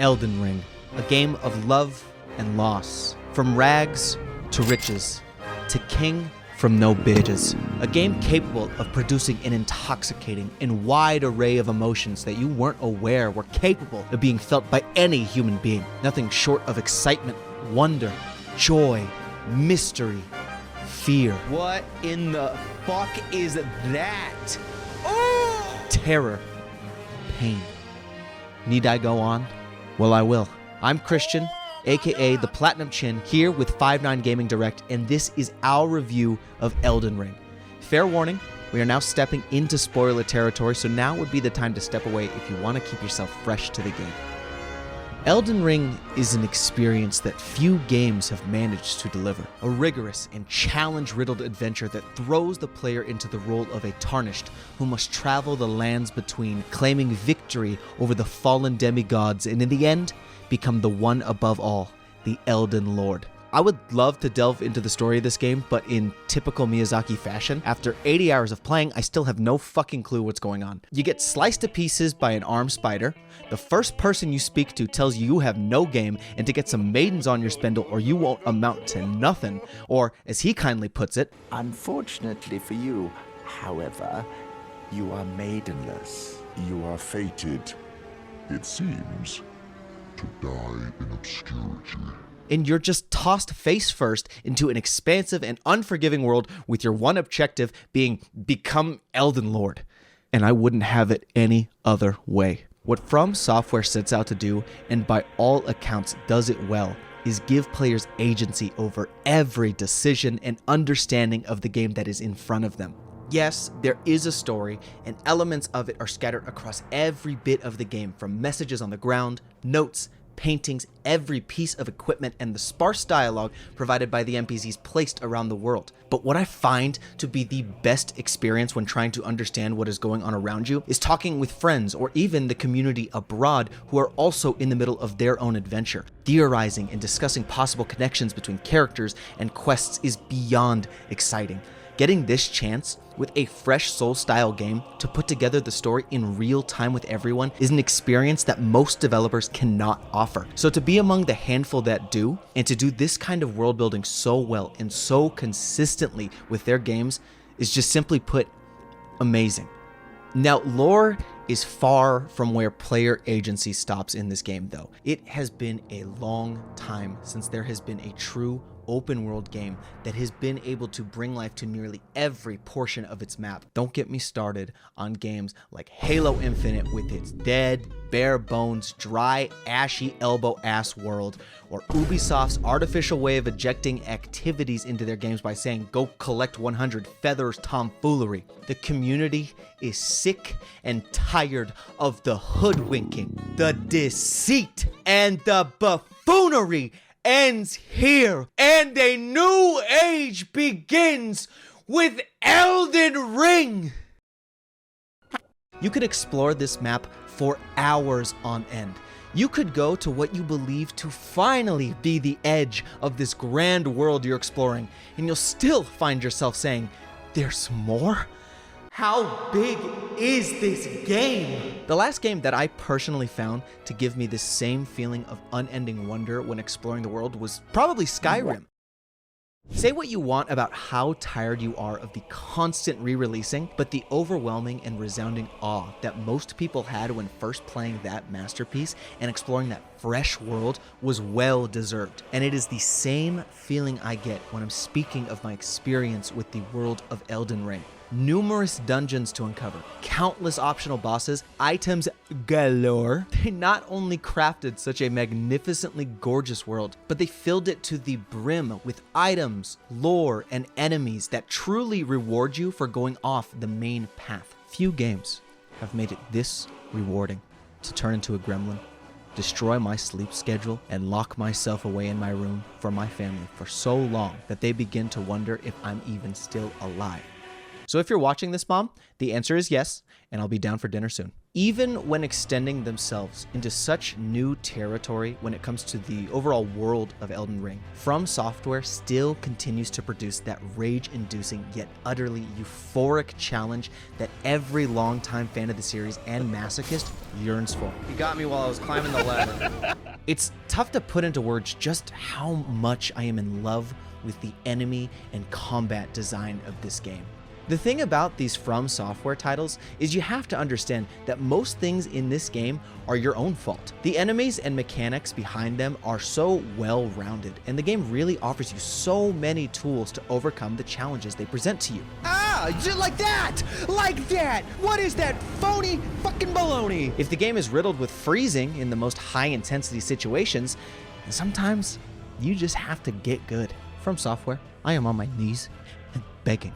Elden Ring, a game of love and loss, from rags to riches, to king from no bitches. A game capable of producing an intoxicating and wide array of emotions that you weren't aware were capable of being felt by any human being. Nothing short of excitement, wonder, joy, mystery, fear. What in the fuck is that? Terror, pain. Need I go on? Well, I will. I'm Christian, aka ThePlatinumChin, here with 5-9 Gaming Direct, and this is our review of Elden Ring. Fair warning, we are now stepping into spoiler territory, so now would be the time to step away if you want to keep yourself fresh to the game. Elden Ring is an experience that few games have managed to deliver. A rigorous and challenge-riddled adventure that throws the player into the role of a tarnished who must travel the lands between, claiming victory over the fallen demigods, and in the end, become the one above all, the Elden Lord. I would love to delve into the story of this game, but in typical Miyazaki fashion, after 80 hours of playing, I still have no fucking clue what's going on. You get sliced to pieces by an armed spider, the first person you speak to tells you you have no game and to get some maidens on your spindle or you won't amount to nothing, or as he kindly puts it, unfortunately for you, however, you are maidenless. You are fated, it seems, to die in obscurity. And you're just tossed face first into an expansive and unforgiving world with your one objective being become Elden Lord. And I wouldn't have it any other way. What FromSoftware sets out to do, and by all accounts does it well, is give players agency over every decision and understanding of the game that is in front of them. Yes, there is a story, and elements of it are scattered across every bit of the game, from messages on the ground, notes, paintings, every piece of equipment, and the sparse dialogue provided by the NPCs placed around the world. But what I find to be the best experience when trying to understand what is going on around you is talking with friends or even the community abroad who are also in the middle of their own adventure. Theorizing and discussing possible connections between characters and quests is beyond exciting. Getting this chance with a fresh Soul-style game to put together the story in real time with everyone is an experience that most developers cannot offer. So to be among the handful that do, and to do this kind of world building so well and so consistently with their games is just simply put, amazing. Now, lore is far from where player agency stops in this game though. It has been a long time since there has been a true open world game that has been able to bring life to nearly every portion of its map. Don't get me started on games like Halo Infinite with its dead, bare bones, dry, ashy elbow-ass world, or Ubisoft's artificial way of ejecting activities into their games by saying, go collect 100 feathers tomfoolery. The community is sick and tired of the hoodwinking, the deceit, and the buffoonery ends here, and a new age begins with Elden Ring! You could explore this map for hours on end. You could go to what you believe to finally be the edge of this grand world you're exploring, and you'll still find yourself saying, there's more? How big is this game? The last game that I personally found to give me this same feeling of unending wonder when exploring the world was probably Skyrim. Say what you want about how tired you are of the constant re-releasing, but the overwhelming and resounding awe that most people had when first playing that masterpiece and exploring that fresh world was well deserved. And it is the same feeling I get when I'm speaking of my experience with the world of Elden Ring. Numerous dungeons to uncover, countless optional bosses, items galore. They not only crafted such a magnificently gorgeous world, but they filled it to the brim with items, lore, and enemies that truly reward you for going off the main path. Few games have made it this rewarding to turn into a gremlin, destroy my sleep schedule, and lock myself away in my room for my family for so long that they begin to wonder if I'm even still alive. So if you're watching this, Mom, the answer is yes, and I'll be down for dinner soon. Even when extending themselves into such new territory when it comes to the overall world of Elden Ring, FromSoftware still continues to produce that rage-inducing yet utterly euphoric challenge that every longtime fan of the series and masochist yearns for. He got me while I was climbing the ladder. It's tough to put into words just how much I am in love with the enemy and combat design of this game. The thing about these FromSoftware titles is you have to understand that most things in this game are your own fault. The enemies and mechanics behind them are so well-rounded, and the game really offers you so many tools to overcome the challenges they present to you. Ah, just like that! Like that! What is that phony fucking baloney? If the game is riddled with freezing in the most high-intensity situations, then sometimes you just have to get good. FromSoftware, I am on my knees and begging.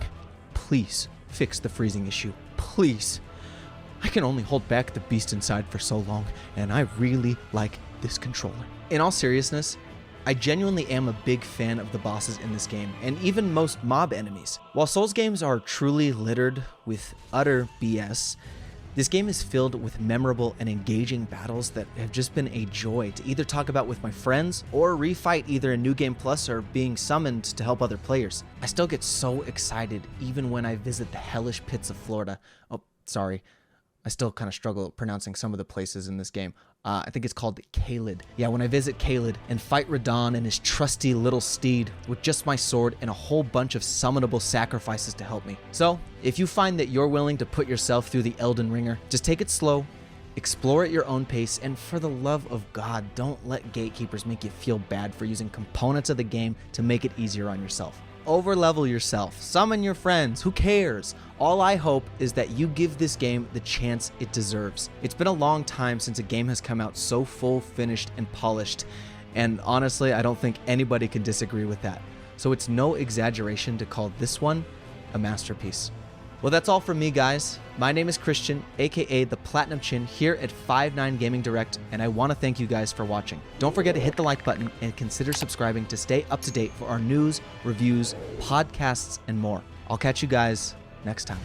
Please fix the freezing issue. Please. I can only hold back the beast inside for so long, and I really like this controller. In all seriousness, I genuinely am a big fan of the bosses in this game, and even most mob enemies. While Souls games are truly littered with utter BS, this game is filled with memorable and engaging battles that have just been a joy to either talk about with my friends or refight either in New Game Plus or being summoned to help other players. I still get so excited even when I visit the hellish pits of Florida. Oh, sorry. I still kind of struggle pronouncing some of the places in this game. I think it's called Caelid. Yeah, when I visit Caelid and fight Radon and his trusty little steed with just my sword and a whole bunch of summonable sacrifices to help me. So, if you find that you're willing to put yourself through the Elden Ringer, just take it slow, explore at your own pace, and for the love of God, don't let gatekeepers make you feel bad for using components of the game to make it easier on yourself. Overlevel yourself, summon your friends, who cares? All I hope is that you give this game the chance it deserves. It's been a long time since a game has come out so full, finished, and polished, and honestly, I don't think anybody can disagree with that. So it's no exaggeration to call this one a masterpiece. Well, that's all from me, guys. My name is Christian, aka ThePlatinumChin, here at 5-9 Gaming Direct, and I want to thank you guys for watching. Don't forget to hit the like button and consider subscribing to stay up to date for our news, reviews, podcasts, and more. I'll catch you guys next time.